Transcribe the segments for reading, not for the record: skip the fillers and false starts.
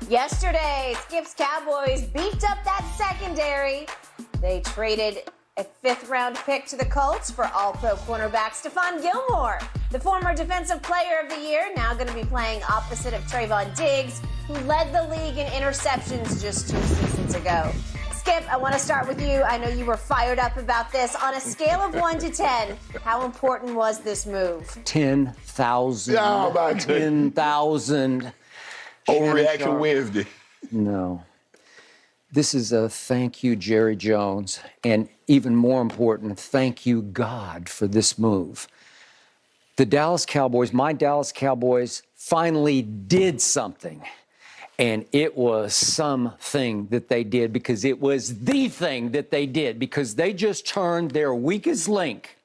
Yesterday, Skip's Cowboys beefed up that secondary. They traded a fifth-round pick to the Colts for all-pro cornerback Stephon Gilmore. The former Defensive Player of the Year, now going to be playing opposite of Trevon Diggs, who led the league in interceptions just 2 seasons ago. Skip, I want to start with you. I know you were fired up about this. On a scale of 1 to 10, how important was this move? 10,000. Oh, my goodness. 10,000. Overreaction Wednesday. No. This is a thank you, Jerry Jones, and even more important, thank you, God, for this move. The Dallas Cowboys, my Dallas Cowboys, finally did something. And it was something that they did because it was the thing that they did because they just turned their weakest link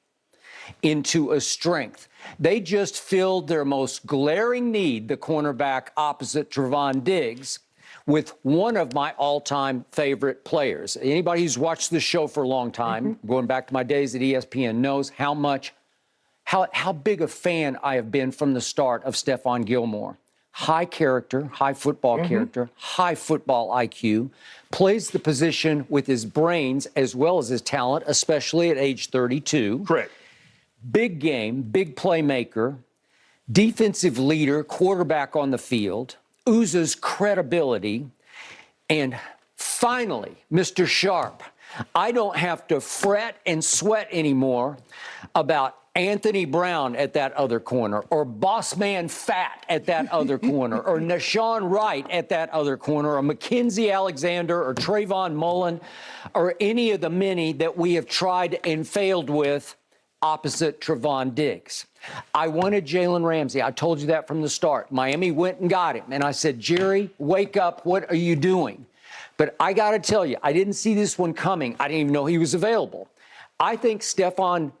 into a strength. They just filled their most glaring need, the cornerback opposite Trevon Diggs, with one of my all-time favorite players. Anybody who's watched this show for a long time, going back to my days at ESPN, knows how big a fan I have been from the start of Stephon Gilmore. High character, high football character, high football IQ, plays the position with his brains as well as his talent, especially at age 32. Correct. Big game, big playmaker, defensive leader, quarterback on the field, oozes credibility, and finally, Mr. Sharp, I don't have to fret and sweat anymore about Anthony Brown at that other corner, or Boss Man Fat at that other corner, or Nashawn Wright at that other corner, or Mackenzie Alexander, or Trayvon Mullen, or any of the many that we have tried and failed with opposite Trevon Diggs. I wanted Jalen Ramsey. I told you that from the start. Miami went and got him. And I said, Jerry, wake up. What are you doing? But I got to tell you, I didn't see this one coming. I didn't even know he was available. I think Stephon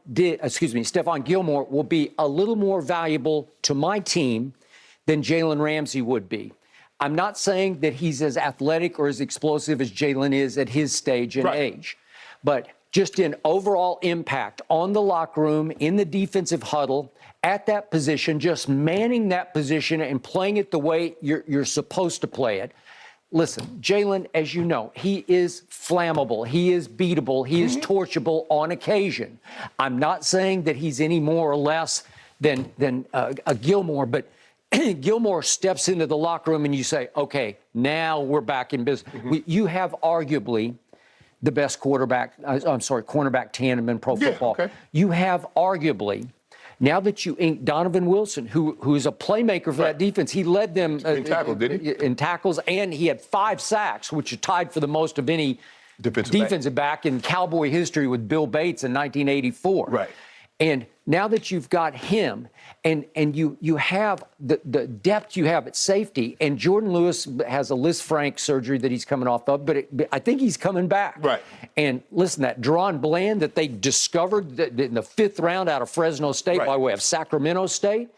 Gilmore will be a little more valuable to my team than Jalen Ramsey would be. I'm not saying that he's as athletic or as explosive as Jalen is at his stage and age, but just in overall impact on the locker room, in the defensive huddle, at that position, just manning that position and playing it the way you're supposed to play it. Listen, Jalen, as you know, he is flammable. He is beatable. He is torchable on occasion. I'm not saying that he's any more or less than a Gilmore, but Gilmore steps into the locker room and you say, okay, now we're back in business. You have arguably the best cornerback tandem in pro football. Okay. You have arguably, now that you ink Donovan Wilson, who is a playmaker for that defense, he led them in tackles, didn't he? In tackles, and he had 5 sacks, which is tied for the most of any defensive back in Cowboy history with Bill Bates in 1984. Right. And now that you've got him and you have the depth you have at safety, and Jordan Lewis has a Lisfranc surgery that he's coming off of, but I think he's coming back. Right. And listen, that Deron Bland that they discovered in the 5th round out of Fresno State by way of Sacramento State,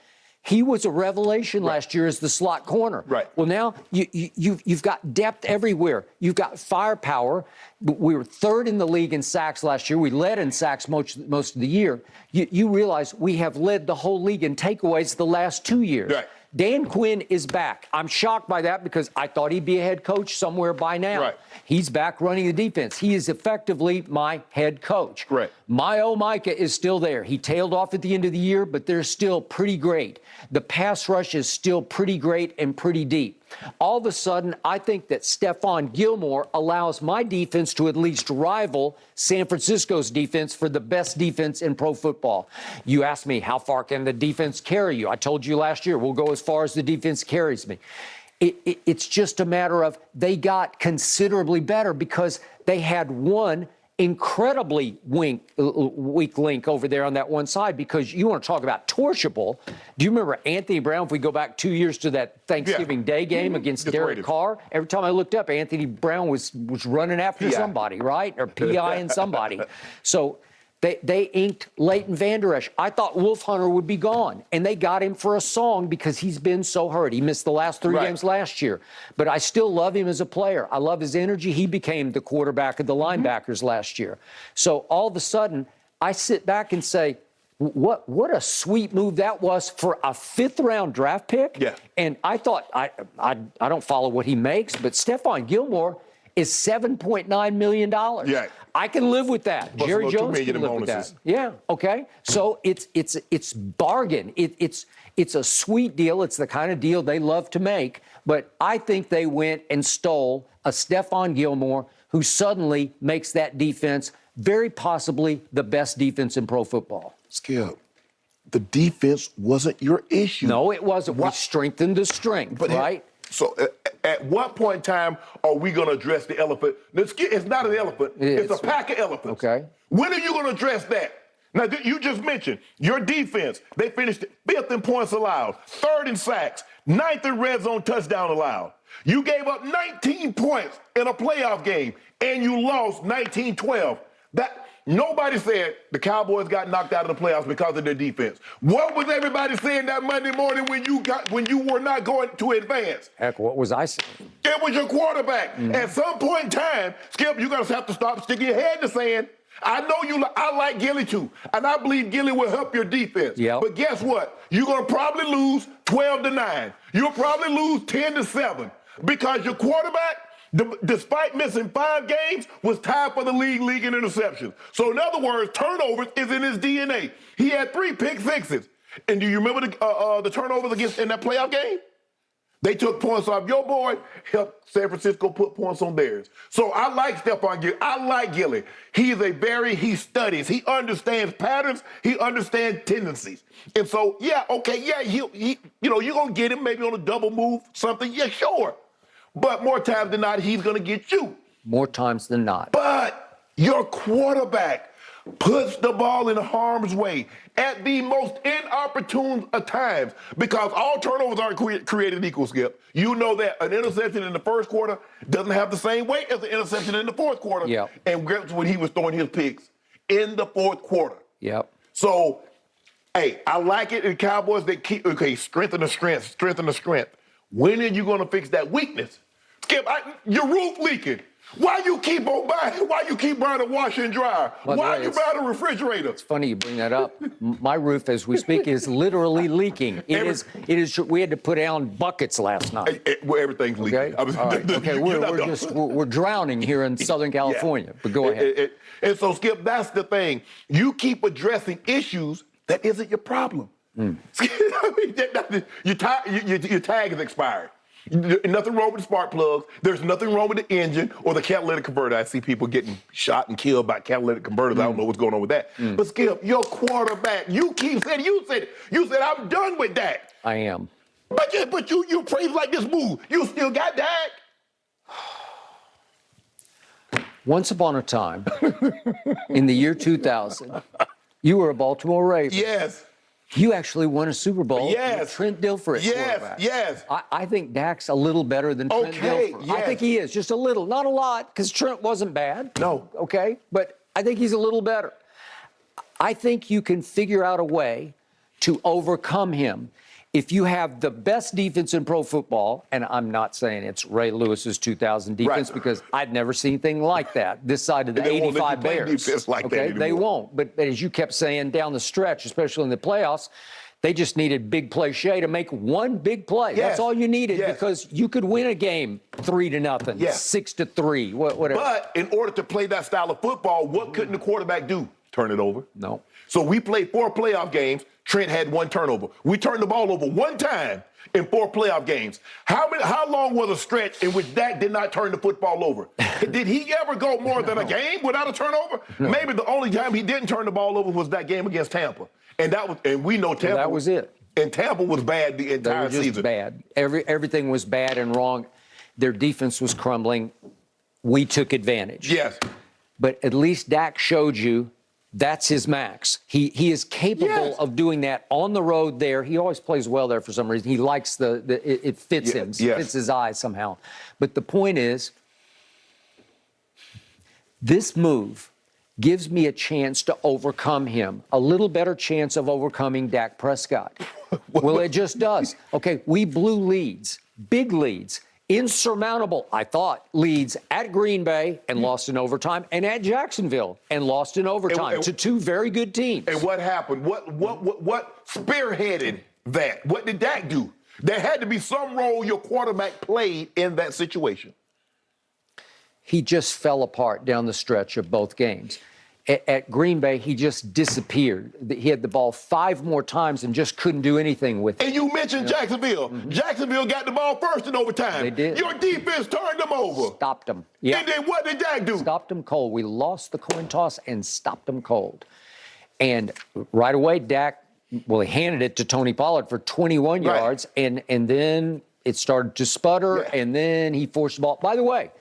he was a revelation last year as the slot corner. Right. Well, now you've got depth everywhere. You've got firepower. We were 3rd in the league in sacks last year. We led in sacks most of the year. You realize we have led the whole league in takeaways the last 2 years. Right. Dan Quinn is back. I'm shocked by that because I thought he'd be a head coach somewhere by now. Right. He's back running the defense. He is effectively my head coach. Right. Micah is still there. He tailed off at the end of the year, but they're still pretty great. The pass rush is still pretty great and pretty deep. All of a sudden, I think that Stephon Gilmore allows my defense to at least rival San Francisco's defense for the best defense in pro football. You asked me, how far can the defense carry you? I told you last year, we'll go as far as the defense carries me. It's just a matter of they got considerably better because they had one incredibly weak link over there on that one side, because you want to talk about torchable. Do you remember Anthony Brown, if we go back 2 years to that Thanksgiving Day game against Derek Carr? Every time I looked up, Anthony Brown was running after somebody, right? Or PIing somebody. So they inked Leighton Vander Esch. I thought Wolf Hunter would be gone, and they got him for a song because he's been so hurt. He missed the last 3 games last year. But I still love him as a player. I love his energy. He became the quarterback of the linebackers last year. So all of a sudden, I sit back and say, what a sweet move that was for a 5th-round draft pick. Yeah. And I thought, I don't follow what he makes, but Stephon Gilmore is $7.9 million. Yeah. I can live with that. Plus Jerry another $2 Jones million can in live with that. bonuses. Yeah. Okay. So it's bargain. It's a sweet deal. It's the kind of deal they love to make. But I think they went and stole a Stephon Gilmore who suddenly makes that defense very possibly the best defense in pro football. Skip, the defense wasn't your issue. No, it wasn't. We strengthened the strength, right? So at what point in time are we going to address the elephant? It's not an elephant. It's a pack of elephants. Okay. When are you going to address that? Now, you just mentioned your defense. They finished 5th in points allowed, 3rd in sacks, 9th in red zone touchdown allowed. You gave up 19 points in a playoff game, and you lost 19-12. Nobody said the Cowboys got knocked out of the playoffs because of their defense. What was everybody saying that Monday morning when you were not going to advance? Heck, what was I saying? It was your quarterback. Mm-hmm. At some point in time, Skip, you're going to have to stop sticking your head in the sand. I know I like Gilly too, and I believe Gilly will help your defense. Yep. But guess what? You're going to probably lose 12-9. You'll probably lose 10-7 because your quarterback, despite missing 5 games, was tied for the league in interceptions. So in other words, turnovers is in his DNA. He had 3 pick sixes. And do you remember the turnovers in that playoff game? They took points off your board, helped San Francisco put points on theirs. So I like Stephon Gilmore. I like Gilly. He studies. He understands patterns. He understands tendencies. And so, you're going to get him maybe on a double move, something. Yeah, sure. But more times than not, he's going to get you. More times than not. But your quarterback puts the ball in harm's way at the most inopportune of times because all turnovers aren't created equal, Skip. You know that an interception in the first quarter doesn't have the same weight as an interception in the fourth quarter. Yep. And that's when he was throwing his picks in the fourth quarter. Yep. So, hey, I like it in Cowboys. They keep, strengthen the strength. When are you going to fix that weakness? Skip, your roof leaking. Why you keep buying a washer and dryer? Why you buying a refrigerator? It's funny you bring that up. My roof, as we speak, is literally leaking. It is. We had to put down buckets last night. Everything's leaking. Okay. We're drowning here in Southern California. Yeah. But go ahead. And so, Skip, that's the thing. You keep addressing issues that isn't your problem. Your tag is expired. Nothing wrong with the spark plugs. There's nothing wrong with the engine or the catalytic converter. I see people getting shot and killed by catalytic converters. I don't know what's going on with that. But Skip, your quarterback, you said I'm done with that. I am. But you praise like this move. You still got that. Once upon a time, in the year 2000, you were a Baltimore Raven. Yes. You actually won a Super Bowl with Trent Dilfer at quarterback. Yes. I think Dak's a little better than Trent Dilfer. Yes. I think he is, just a little. Not a lot, because Trent wasn't bad. No. Okay? But I think he's a little better. I think you can figure out a way to overcome him. If you have the best defense in pro football, and I'm not saying it's Ray Lewis's 2000 defense because I'd never seen anything like that this side of the 85 Bears. Defense like that They won't. But as you kept saying down the stretch, especially in the playoffs, they just needed big play Shea to make one big play. Yes. That's all you needed because you could win a game 3-0, 6-3, whatever. But in order to play that style of football, what couldn't the quarterback do? Turn it over. No. So we played 4 playoff games. Trent had 1 turnover. We turned the ball over 1 time in 4 playoff games. How long was a stretch in which Dak did not turn the football over? Did he ever go more than a game without a turnover? No. Maybe the only time he didn't turn the ball over was that game against Tampa. And we know Tampa. That was it. And Tampa was bad the entire season. Just bad. Everything was bad and wrong. Their defense was crumbling. We took advantage. Yes. But at least Dak showed you that's his max. He is capable of doing that on the road there. He always plays well there for some reason. He likes it fits him. It fits his eyes somehow. But the point is, this move gives me a chance to overcome him, a little better chance of overcoming Dak Prescott. Well, it just does. Okay, we blew leads, big leads, insurmountable, I thought, leads at Green Bay and lost in overtime, and at Jacksonville and lost in overtime to two very good teams. And what happened? What spearheaded that? What did Dak do? There had to be some role your quarterback played in that situation. He just fell apart down the stretch of both games. At Green Bay, he just disappeared. He had the ball 5 more times and just couldn't do anything with it. And you mentioned Jacksonville. Mm-hmm. Jacksonville got the ball first in overtime. They did. Your defense turned them over. Stopped them. Yeah. And then what did Dak do? Stopped them cold. We lost the coin toss and stopped them cold. And right away, Dak, well, he handed it to Tony Pollard for 21 yards, and then it started to sputter, and then he forced the ball. By the way,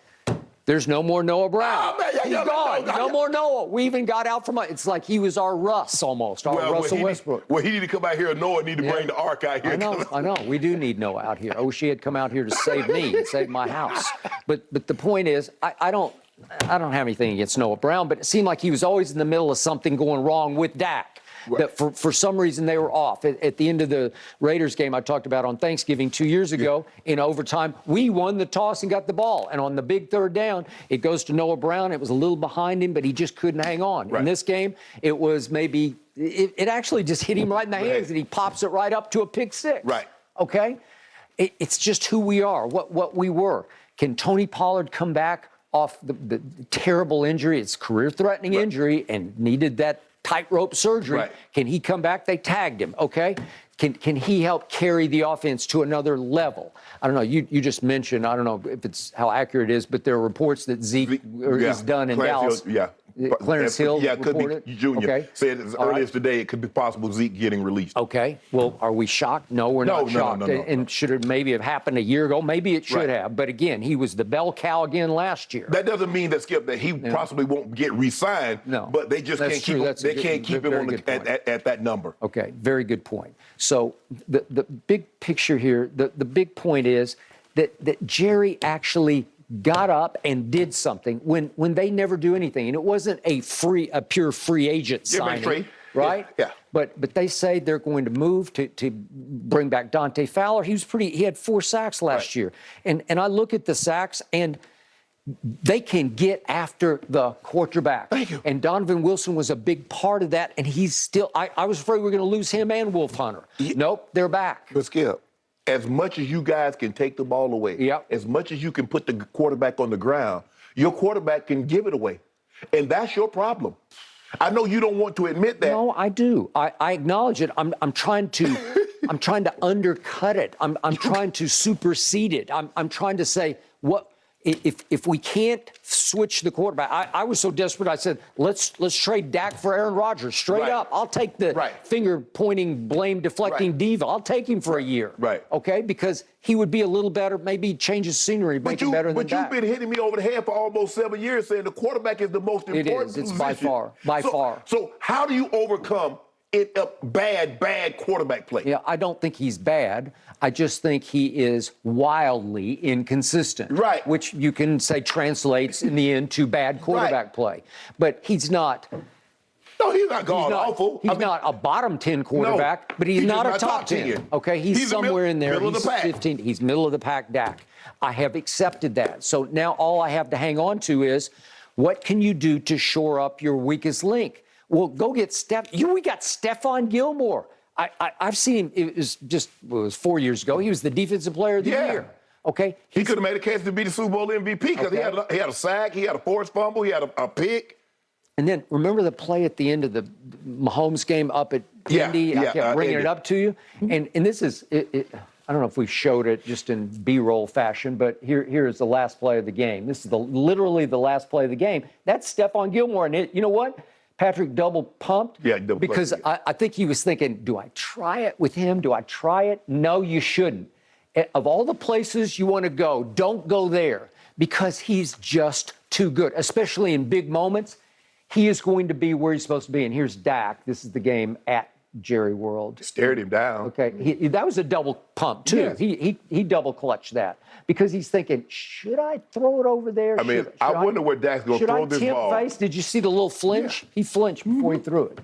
there's no more Noah Brown. Oh, man, He's gone. No more Noah. We even got out from it's like he was our Russ almost, our Russell Westbrook. He need to come out here, and Noah need to bring the ark out here. I know. We do need Noah out here. I wish he had come out here to save me and save my house. But the point is, I don't have anything against Noah Brown, but it seemed like he was always in the middle of something going wrong with Dak. That for some reason they were off. At the end of the Raiders game I talked about on Thanksgiving 2 years ago, in overtime, we won the toss and got the ball. And on the big third down, it goes to Noah Brown. It was a little behind him, but he just couldn't hang on. In this game, it was maybe, it actually just hit him right in the hands, and he pops it right up to a pick six. Right. Okay? It's just who we are, what we were. Can Tony Pollard come back off the terrible injury? It's career-threatening injury and needed that tightrope surgery. Can he come back? They tagged him, okay? Can he help carry the offense to another level? I don't know. You just mentioned, I don't know if it's how accurate it is, but there are reports that Zeke is done in Dallas. Clarence Hill reported? Could be Junior. Said as early as today it could be possible Zeke getting released. Okay. Well, are we shocked? No, we're not shocked. No. And should it maybe have happened a year ago? Maybe it should have. But again, he was the bell cow again last year. That doesn't mean that, Skip, that he possibly won't get re-signed. No. But they just can't keep him. They can't keep him at that number. Okay. Very good point. So the big picture here, the big point is that Jerry actually got up and did something when they never do anything. And it wasn't a pure free agent signing, right? Yeah. But they say they're going to move to bring back Dante Fowler. He had 4 sacks last year. And I look at the sacks, and they can get after the quarterback. Thank you. And Donovan Wilson was a big part of that, and he's still, I was afraid we were going to lose him and Wolf Hunter. Nope, they're back. But Skip, as much as you guys can take the ball away, as much as you can put the quarterback on the ground, your quarterback can give it away. And that's your problem. I know you don't want to admit that. No, I do. I acknowledge it. I'm trying to undercut it. I'm trying to supersede it. I'm trying to say, what if we can't switch the quarterback? I was so desperate. I said, let's trade Dak for Aaron Rodgers. Straight up. I'll take the finger pointing, blame deflecting diva. I'll take him for a year. Okay, because he would be a little better. Maybe change his scenery, make him better than Dak. But you've been hitting me over the head for almost 7 years, saying the quarterback is the most important position. It's by far. So how do you overcome bad quarterback play? Yeah, I don't think he's bad. I just think he is wildly inconsistent. Right. Which you can say translates in the end to bad quarterback play. But he's not. No, he's not awful. He's not a bottom 10 quarterback, but he's not a top 10. Okay, he's somewhere in there. Middle of the pack. 15. He's middle of the pack, Dak. I have accepted that. So now all I have to hang on to is, what can you do to shore up your weakest link? Well, go get we got Stephon Gilmore. I've seen him. It was 4 years ago. He was the defensive player of the year. Okay. He could have made a case to be the Super Bowl MVP because he had a sack, he had a forced fumble, he had a pick. And then remember the play at the end of the Mahomes game up at Indy? I kept bringing it up to you. And this is, I don't know if we showed it just in B-roll fashion, but here is the last play of the game. This is literally the last play of the game. That's Stephon Gilmore. And you know what? Patrick double pumped. Because I think he was thinking, do I try it with him? Do I try it? No, you shouldn't. Of all the places you want to go, don't go there, because he's just too good, especially in big moments. He is going to be where he's supposed to be. And here's Dak. This is the game at Jerry World. Stared him down. Okay, that was a double pump, too. Yes. He double clutched that because he's thinking, should I throw it over there? I mean, I wonder where Dak's going to throw this ball. Should I tip face? Did you see the little flinch? He flinched before he threw it.